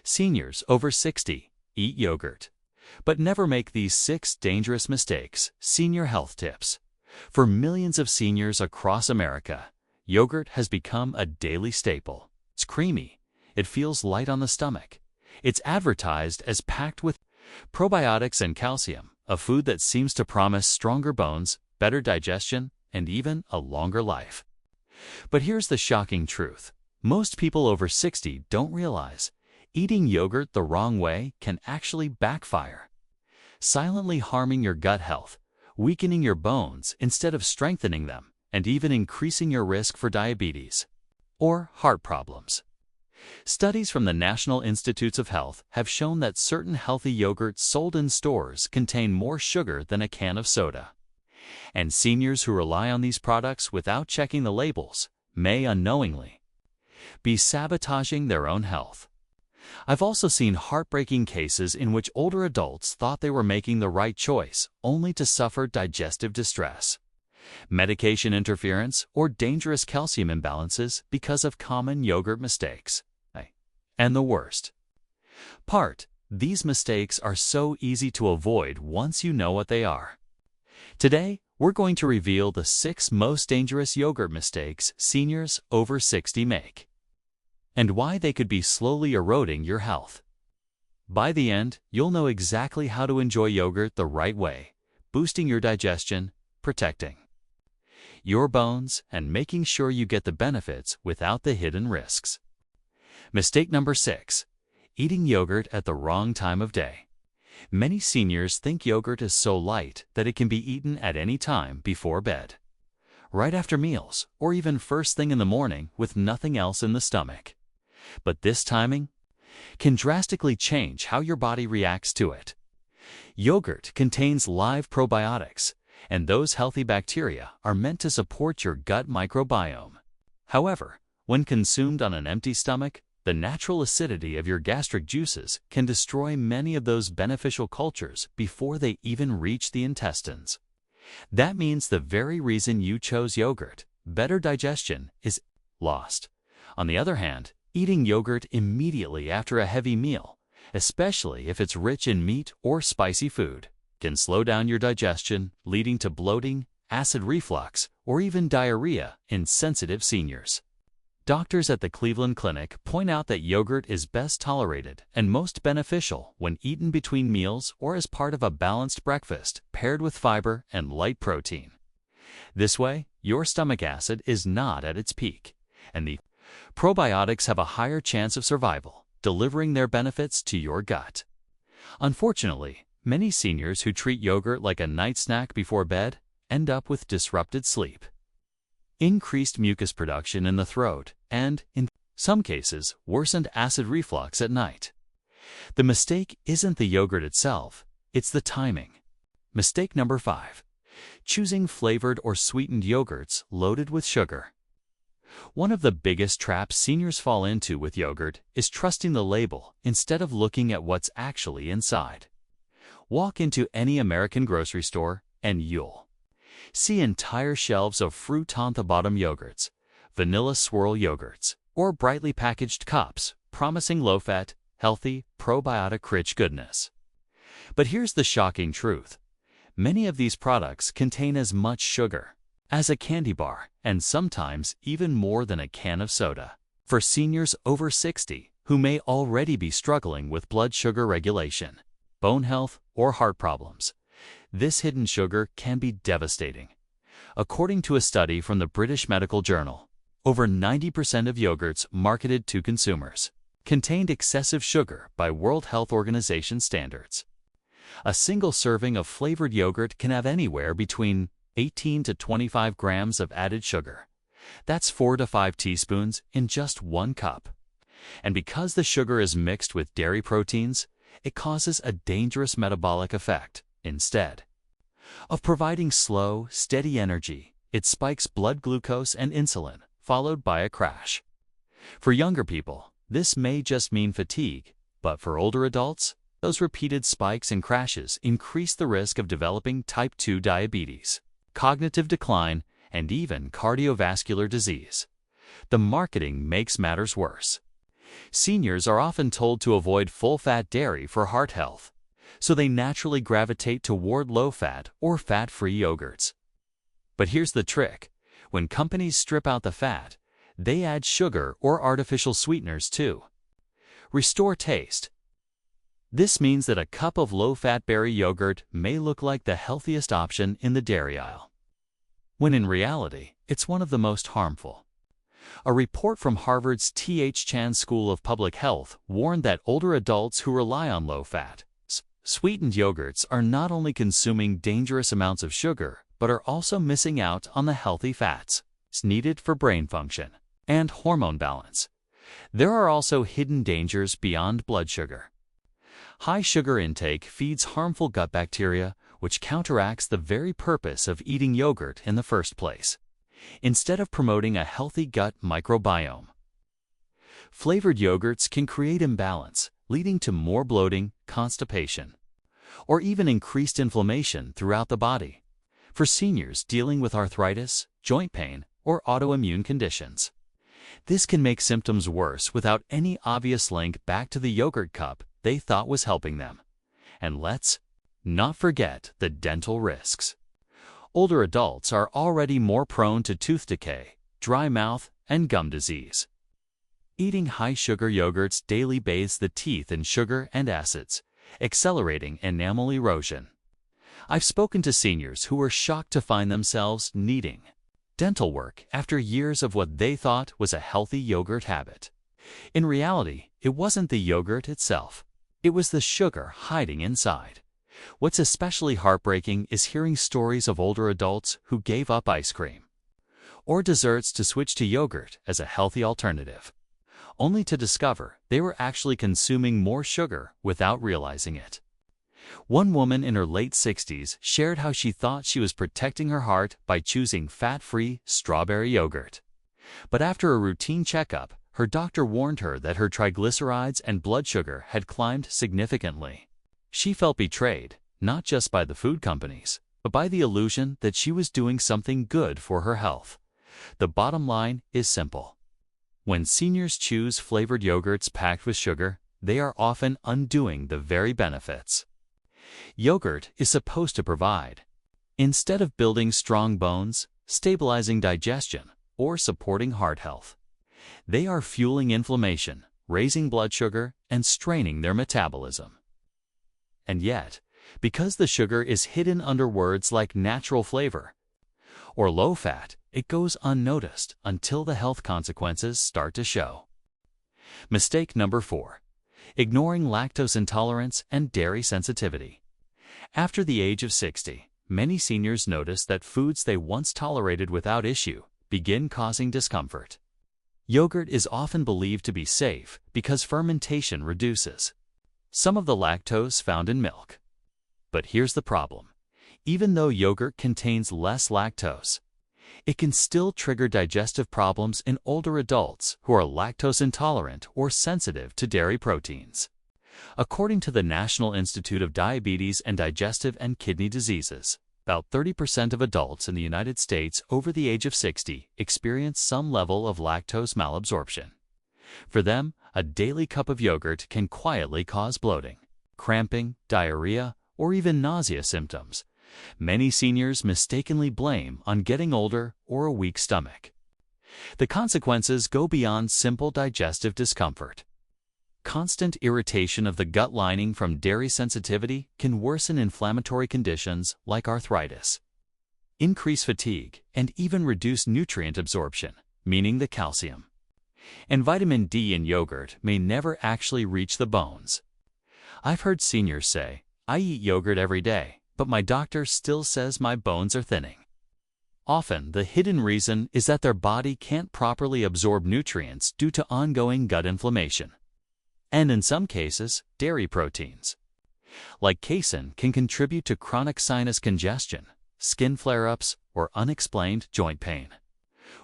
Seniors over 60 eat yogurt. But never make these 6 dangerous mistakes. Senior health tips. For millions of seniors across America, yogurt has become a daily staple. It's creamy. It feels light on the stomach. It's advertised as packed with probiotics and calcium, a food that seems to promise stronger bones, better digestion, and even a longer life. But here's the shocking truth. Most people over 60 don't realize eating yogurt the wrong way can actually backfire, silently harming your gut health, weakening your bones instead of strengthening them, and even increasing your risk for diabetes or heart problems. Studies from the National Institutes of Health have shown that certain healthy yogurts sold in stores contain more sugar than a can of soda. And seniors who rely on these products without checking the labels may unknowingly be sabotaging their own health. I've also seen heartbreaking cases in which older adults thought they were making the right choice, only to suffer digestive distress, medication interference, or dangerous calcium imbalances because of common yogurt mistakes. And the worst part, these mistakes are so easy to avoid once you know what they are. Today, we're going to reveal the 6 most dangerous yogurt mistakes seniors over 60 make, and why they could be slowly eroding your health. By the end, you'll know exactly how to enjoy yogurt the right way, boosting your digestion, protecting your bones, and making sure you get the benefits without the hidden risks. Mistake number 6. Eating yogurt at the wrong time of day. Many seniors think yogurt is so light that it can be eaten at any time before bed, right after meals, or even first thing in the morning with nothing else in the stomach. But this timing can drastically change how your body reacts to it. Yogurt contains live probiotics, and those healthy bacteria are meant to support your gut microbiome. However, when consumed on an empty stomach, the natural acidity of your gastric juices can destroy many of those beneficial cultures before they even reach the intestines. That means the very reason you chose yogurt, better digestion, is lost. On the other hand, eating yogurt immediately after a heavy meal, especially if it's rich in meat or spicy food, can slow down your digestion, leading to bloating, acid reflux, or even diarrhea in sensitive seniors. Doctors at the Cleveland Clinic point out that yogurt is best tolerated and most beneficial when eaten between meals or as part of a balanced breakfast paired with fiber and light protein. This way, your stomach acid is not at its peak, and the probiotics have a higher chance of survival, delivering their benefits to your gut. Unfortunately, many seniors who treat yogurt like a night snack before bed end up with disrupted sleep, increased mucus production in the throat, and, in some cases, worsened acid reflux at night. The mistake isn't the yogurt itself, it's the timing. Mistake number 5. Choosing flavored or sweetened yogurts loaded with sugar. One of the biggest traps seniors fall into with yogurt is trusting the label instead of looking at what's actually inside. Walk into any American grocery store and you'll see entire shelves of fruit-on-the-bottom yogurts, vanilla swirl yogurts, or brightly packaged cups promising low-fat, healthy, probiotic-rich goodness. But here's the shocking truth. Many of these products contain as much sugar as a candy bar, and sometimes even more than a can of soda. For seniors over 60 who may already be struggling with blood sugar regulation, bone health, or heart problems, this hidden sugar can be devastating. According to a study from the British Medical Journal, over 90% of yogurts marketed to consumers contained excessive sugar by World Health Organization standards. A single serving of flavored yogurt can have anywhere between 18 to 25 grams of added sugar. That's 4 to 5 teaspoons in just 1 cup. And because the sugar is mixed with dairy proteins, it causes a dangerous metabolic effect. Instead of providing slow, steady energy, it spikes blood glucose and insulin, followed by a crash. For younger people, this may just mean fatigue, but for older adults, those repeated spikes and crashes increase the risk of developing type 2 diabetes, cognitive decline, and even cardiovascular disease. The marketing makes matters worse. Seniors are often told to avoid full-fat dairy for heart health, so they naturally gravitate toward low-fat or fat-free yogurts. But here's the trick. When companies strip out the fat, they add sugar or artificial sweeteners too. Restore taste. This means that a cup of low-fat berry yogurt may look like the healthiest option in the dairy aisle, when in reality, it's one of the most harmful. A report from Harvard's T.H. Chan School of Public Health warned that older adults who rely on low-fat, sweetened yogurts are not only consuming dangerous amounts of sugar, but are also missing out on the healthy fats needed for brain function and hormone balance. There are also hidden dangers beyond blood sugar. High sugar intake feeds harmful gut bacteria, which counteracts the very purpose of eating yogurt in the first place, instead of promoting a healthy gut microbiome. Flavored yogurts can create imbalance, leading to more bloating, constipation, or even increased inflammation throughout the body for seniors dealing with arthritis, joint pain, or autoimmune conditions. This can make symptoms worse without any obvious link back to the yogurt cup they thought was helping them. And let's not forget the dental risks. Older adults are already more prone to tooth decay, dry mouth, and gum disease. Eating high-sugar yogurts daily bathes the teeth in sugar and acids, accelerating enamel erosion. I've spoken to seniors who were shocked to find themselves needing dental work after years of what they thought was a healthy yogurt habit. In reality, it wasn't the yogurt itself. It was the sugar hiding inside. What's especially heartbreaking is hearing stories of older adults who gave up ice cream or desserts to switch to yogurt as a healthy alternative, only to discover they were actually consuming more sugar without realizing it. One woman in her late 60s shared how she thought she was protecting her heart by choosing fat-free strawberry yogurt. But after a routine checkup, her doctor warned her that her triglycerides and blood sugar had climbed significantly. She felt betrayed, not just by the food companies, but by the illusion that she was doing something good for her health. The bottom line is simple. When seniors choose flavored yogurts packed with sugar, they are often undoing the very benefits yogurt is supposed to provide. Instead of building strong bones, stabilizing digestion, or supporting heart health, they are fueling inflammation, raising blood sugar, and straining their metabolism. And yet, because the sugar is hidden under words like natural flavor or low fat, it goes unnoticed until the health consequences start to show. Mistake number 4. Ignoring lactose intolerance and dairy sensitivity. After the age of 60, many seniors notice that foods they once tolerated without issue begin causing discomfort. Yogurt is often believed to be safe because fermentation reduces some of the lactose found in milk. But here's the problem. Even though yogurt contains less lactose, it can still trigger digestive problems in older adults who are lactose intolerant or sensitive to dairy proteins. According to the National Institute of Diabetes and Digestive and Kidney Diseases, about 30% of adults in the United States over the age of 60 experience some level of lactose malabsorption. For them, a daily cup of yogurt can quietly cause bloating, cramping, diarrhea, or even nausea symptoms. Many seniors mistakenly blame on getting older or a weak stomach. The consequences go beyond simple digestive discomfort. Constant irritation of the gut lining from dairy sensitivity can worsen inflammatory conditions like arthritis, increase fatigue, and even reduce nutrient absorption, meaning the calcium and vitamin D in yogurt may never actually reach the bones. I've heard seniors say, "I eat yogurt every day, but my doctor still says my bones are thinning." Often, the hidden reason is that their body can't properly absorb nutrients due to ongoing gut inflammation. And in some cases, dairy proteins, like casein, can contribute to chronic sinus congestion, skin flare-ups, or unexplained joint pain.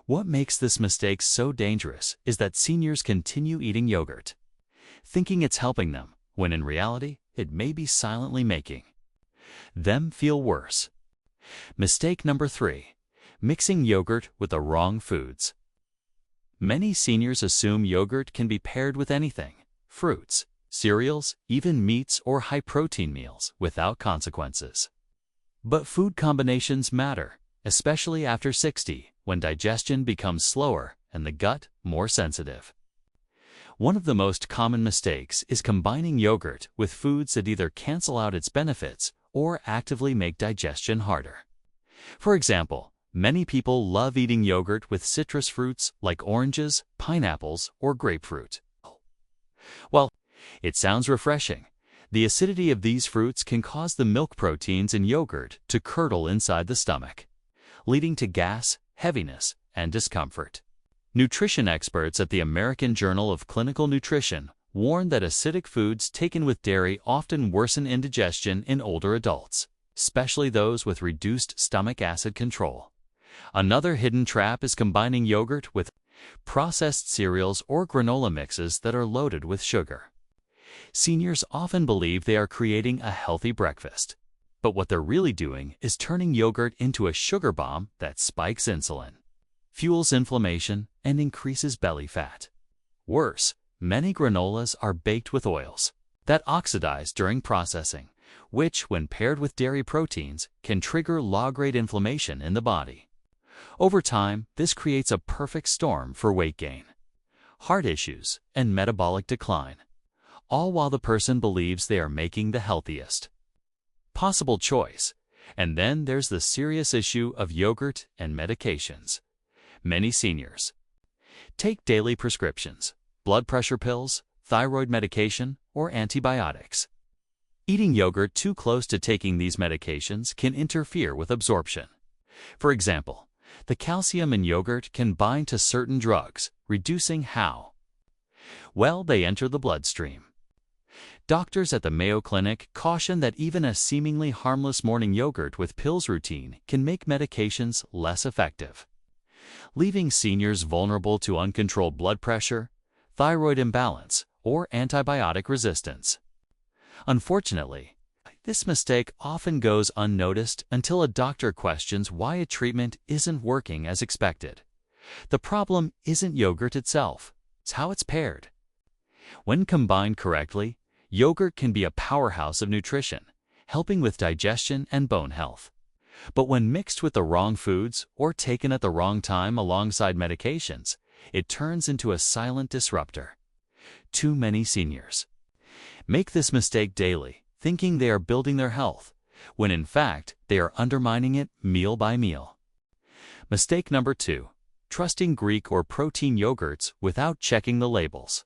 What makes this mistake so dangerous is that seniors continue eating yogurt, thinking it's helping them, when in reality, it may be silently making them feel worse. Mistake number 3. Mixing yogurt with the wrong foods. Many seniors assume yogurt can be paired with anything: fruits, cereals, even meats or high-protein meals, without consequences. But food combinations matter, especially after 60, when digestion becomes slower and the gut more sensitive. One of the most common mistakes is combining yogurt with foods that either cancel out its benefits or actively make digestion harder. For example, many people love eating yogurt with citrus fruits like oranges, pineapples, or grapefruit. While it sounds refreshing, the acidity of these fruits can cause the milk proteins in yogurt to curdle inside the stomach, leading to gas, heaviness, and discomfort. Nutrition experts at the American Journal of Clinical Nutrition warn that acidic foods taken with dairy often worsen indigestion in older adults, especially those with reduced stomach acid control. Another hidden trap is combining yogurt with processed cereals or granola mixes that are loaded with sugar. Seniors often believe they are creating a healthy breakfast, but what they're really doing is turning yogurt into a sugar bomb that spikes insulin, fuels inflammation, and increases belly fat. Worse, many granolas are baked with oils that oxidize during processing, which, when paired with dairy proteins, can trigger low-grade inflammation in the body. Over time, this creates a perfect storm for weight gain, heart issues, and metabolic decline, all while the person believes they are making the healthiest possible choice. And then there's the serious issue of yogurt and medications. Many seniors take daily prescriptions, blood pressure pills, thyroid medication, or antibiotics. Eating yogurt too close to taking these medications can interfere with absorption. For example, the calcium in yogurt can bind to certain drugs, reducing how well they enter the bloodstream. Doctors at the Mayo Clinic caution that even a seemingly harmless morning yogurt with pills routine can make medications less effective, leaving seniors vulnerable to uncontrolled blood pressure, thyroid imbalance, or antibiotic resistance. Unfortunately, this mistake often goes unnoticed until a doctor questions why a treatment isn't working as expected. The problem isn't yogurt itself, it's how it's paired. When combined correctly, yogurt can be a powerhouse of nutrition, helping with digestion and bone health. But when mixed with the wrong foods or taken at the wrong time alongside medications, it turns into a silent disruptor. Too many seniors make this mistake daily, thinking they are building their health, when in fact they are undermining it meal by meal. Mistake number 2: trusting Greek or protein yogurts without checking the labels.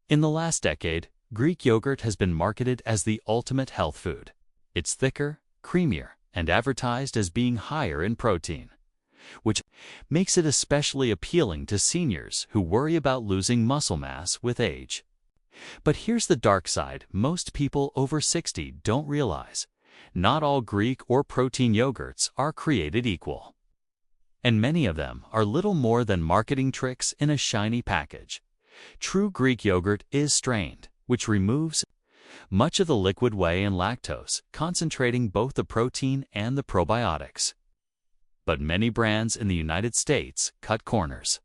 In the last decade, Greek yogurt has been marketed as the ultimate health food. It's thicker, creamier, and advertised as being higher in protein, which makes it especially appealing to seniors who worry about losing muscle mass with age. But here's the dark side most people over 60 don't realize: not all Greek or protein yogurts are created equal, and many of them are little more than marketing tricks in a shiny package. True Greek yogurt is strained, which removes much of the liquid whey and lactose, concentrating both the protein and the probiotics. But many brands in the United States cut corners.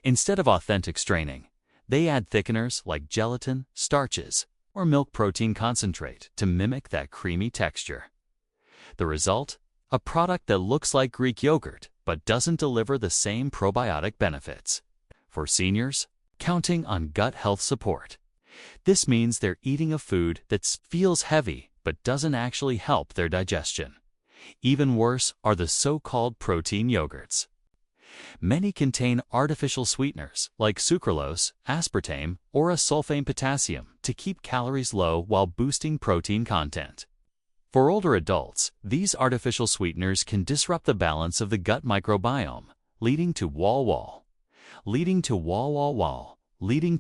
Instead of authentic straining, they add thickeners like gelatin, starches, or milk protein concentrate to mimic that creamy texture. The result? A product that looks like Greek yogurt but doesn't deliver the same probiotic benefits. For seniors counting on gut health support, this means they're eating a food that feels heavy but doesn't actually help their digestion. Even worse are the so-called protein yogurts. Many contain artificial sweeteners like sucralose, aspartame, or a sulfame potassium to keep calories low while boosting protein content. For older adults, these artificial sweeteners can disrupt the balance of the gut microbiome, leading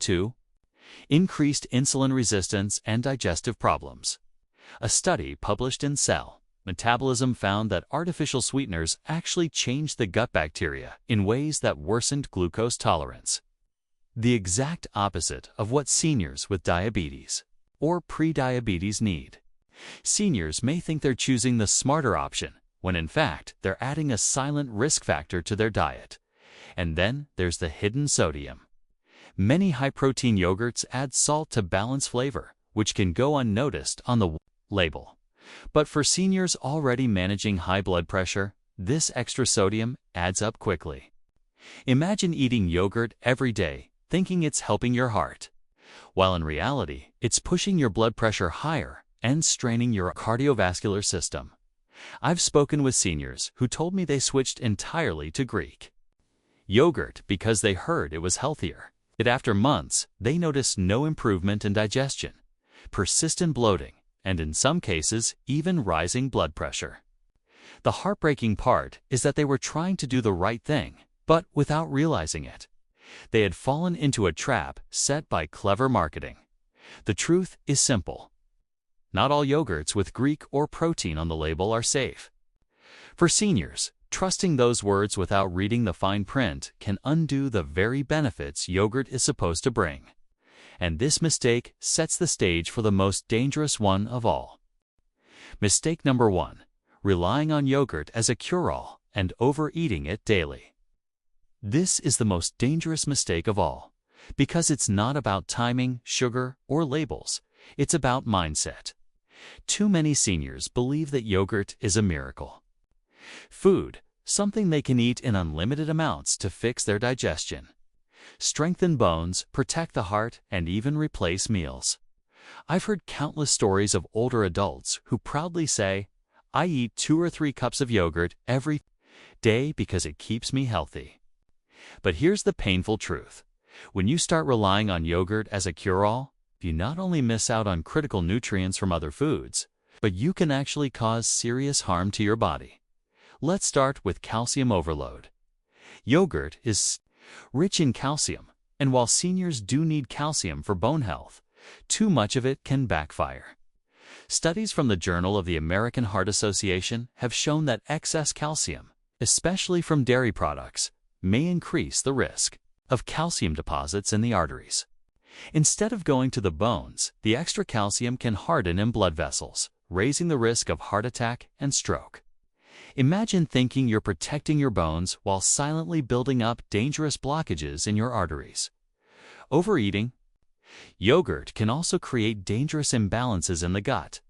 to increased insulin resistance and digestive problems. A study published in Cell Metabolism found that artificial sweeteners actually changed the gut bacteria in ways that worsened glucose tolerance. The exact opposite of what seniors with diabetes or prediabetes need. Seniors may think they're choosing the smarter option, when in fact they're adding a silent risk factor to their diet. And then there's the hidden sodium. Many high-protein yogurts add salt to balance flavor, which can go unnoticed on the label. But for seniors already managing high blood pressure, this extra sodium adds up quickly. Imagine eating yogurt every day, thinking it's helping your heart, while in reality, it's pushing your blood pressure higher and straining your cardiovascular system. I've spoken with seniors who told me they switched entirely to Greek yogurt because they heard it was healthier. Yet after months, they noticed no improvement in digestion, persistent bloating, and in some cases, even rising blood pressure. The heartbreaking part is that they were trying to do the right thing, but without realizing it. They had fallen into a trap set by clever marketing. The truth is simple. Not all yogurts with Greek or protein on the label are safe. For seniors, trusting those words without reading the fine print can undo the very benefits yogurt is supposed to bring. And this mistake sets the stage for the most dangerous one of all. Mistake number 1. Relying on yogurt as a cure-all and overeating it daily. This is the most dangerous mistake of all, because it's not about timing, sugar, or labels. It's about mindset. Too many seniors believe that yogurt is a miracle food, something they can eat in unlimited amounts to fix their digestion, strengthen bones, protect the heart, and even replace meals. I've heard countless stories of older adults who proudly say, "I eat 2 or 3 cups of yogurt every day because it keeps me healthy." But here's the painful truth. When you start relying on yogurt as a cure-all, you not only miss out on critical nutrients from other foods, but you can actually cause serious harm to your body. Let's start with calcium overload. Yogurt is rich in calcium, and while seniors do need calcium for bone health, too much of it can backfire. Studies from the Journal of the American Heart Association have shown that excess calcium, especially from dairy products, may increase the risk of calcium deposits in the arteries. Instead of going to the bones, the extra calcium can harden in blood vessels, raising the risk of heart attack and stroke. Imagine thinking you're protecting your bones while silently building up dangerous blockages in your arteries. Overeating. Yogurt can also create dangerous imbalances in the gut.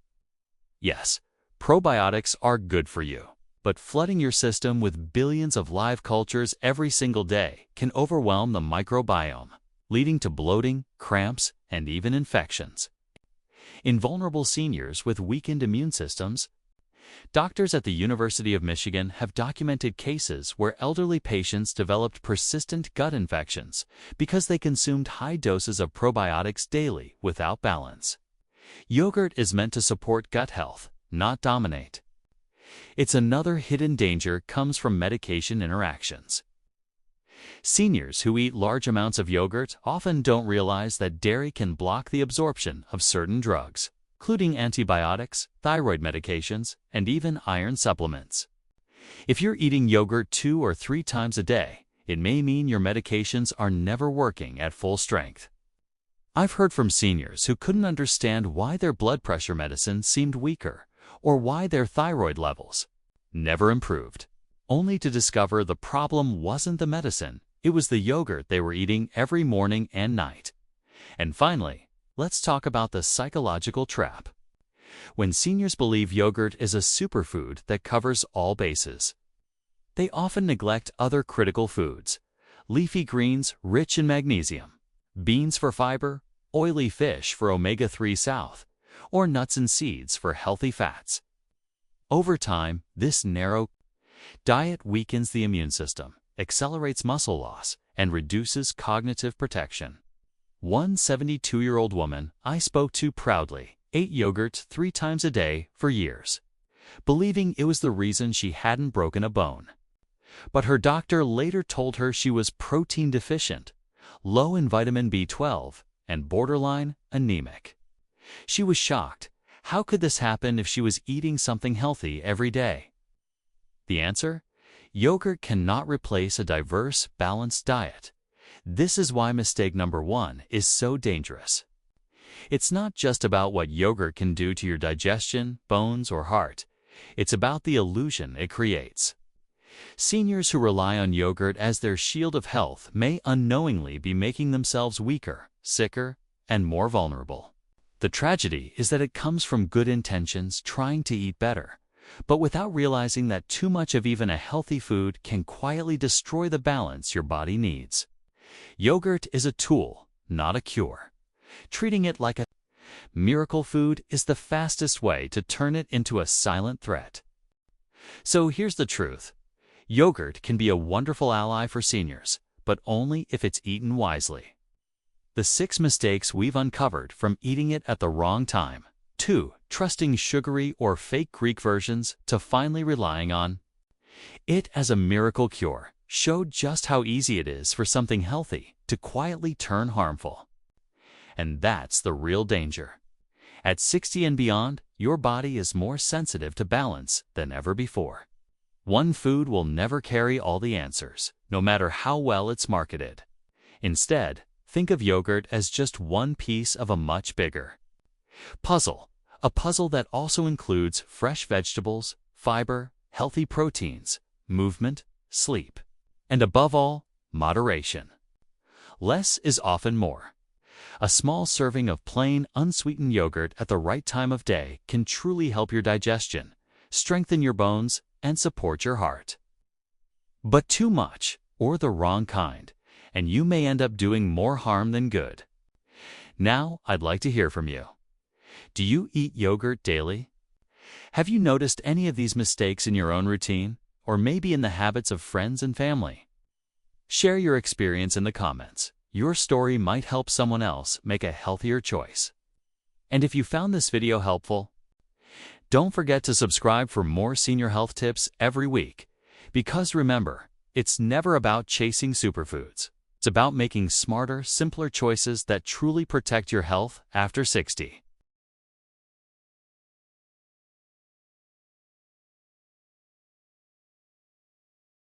Yes, probiotics are good for you, but flooding your system with billions of live cultures every single day can overwhelm the microbiome, leading to bloating, cramps, and even infections. In vulnerable seniors with weakened immune systems, doctors at the University of Michigan have documented cases where elderly patients developed persistent gut infections because they consumed high doses of probiotics daily without balance. Yogurt is meant to support gut health, not dominate. It's another hidden danger comes from medication interactions. Seniors who eat large amounts of yogurt often don't realize that dairy can block the absorption of certain drugs, including antibiotics, thyroid medications, and even iron supplements. If you're eating yogurt 2 or 3 times a day, it may mean your medications are never working at full strength. I've heard from seniors who couldn't understand why their blood pressure medicine seemed weaker, or why their thyroid levels never improved, only to discover the problem wasn't the medicine, it was the yogurt they were eating every morning and night. And finally, let's talk about the psychological trap. When seniors believe yogurt is a superfood that covers all bases, they often neglect other critical foods: leafy greens rich in magnesium, beans for fiber, oily fish for omega-3 south, or nuts and seeds for healthy fats. Over time, this narrow diet weakens the immune system, accelerates muscle loss, and reduces cognitive protection. One 72-year-old woman I spoke to proudly ate yogurt 3 times a day for years, believing it was the reason she hadn't broken a bone. But her doctor later told her she was protein deficient, low in vitamin B12, and borderline anemic. She was shocked. How could this happen if she was eating something healthy every day? The answer? Yogurt cannot replace a diverse, balanced diet. This is why mistake number 1 is so dangerous. It's not just about what yogurt can do to your digestion, bones, or heart. It's about the illusion it creates. Seniors who rely on yogurt as their shield of health may unknowingly be making themselves weaker, sicker, and more vulnerable. The tragedy is that it comes from good intentions trying to eat better, but without realizing that too much of even a healthy food can quietly destroy the balance your body needs. Yogurt is a tool, not a cure. Treating it like a miracle food is the fastest way to turn it into a silent threat. So here's the truth. Yogurt can be a wonderful ally for seniors, but only if it's eaten wisely. The 6 mistakes we've uncovered from eating it at the wrong time. 2. Trusting sugary or fake Greek versions to finally relying on it as a miracle cure showed just how easy it is for something healthy to quietly turn harmful. And that's the real danger. At 60 and beyond, your body is more sensitive to balance than ever before. One food will never carry all the answers, no matter how well it's marketed. Instead, think of yogurt as just one piece of a much bigger puzzle, a puzzle that also includes fresh vegetables, fiber, healthy proteins, movement, sleep, and above all, moderation. Less is often more. A small serving of plain, unsweetened yogurt at the right time of day can truly help your digestion, strengthen your bones, and support your heart. But too much, or the wrong kind, and you may end up doing more harm than good. Now, I'd like to hear from you. Do you eat yogurt daily? Have you noticed any of these mistakes in your own routine, or maybe in the habits of friends and family? Share your experience in the comments. Your story might help someone else make a healthier choice. And if you found this video helpful, don't forget to subscribe for more senior health tips every week. Because remember, it's never about chasing superfoods. It's about making smarter, simpler choices that truly protect your health after 60.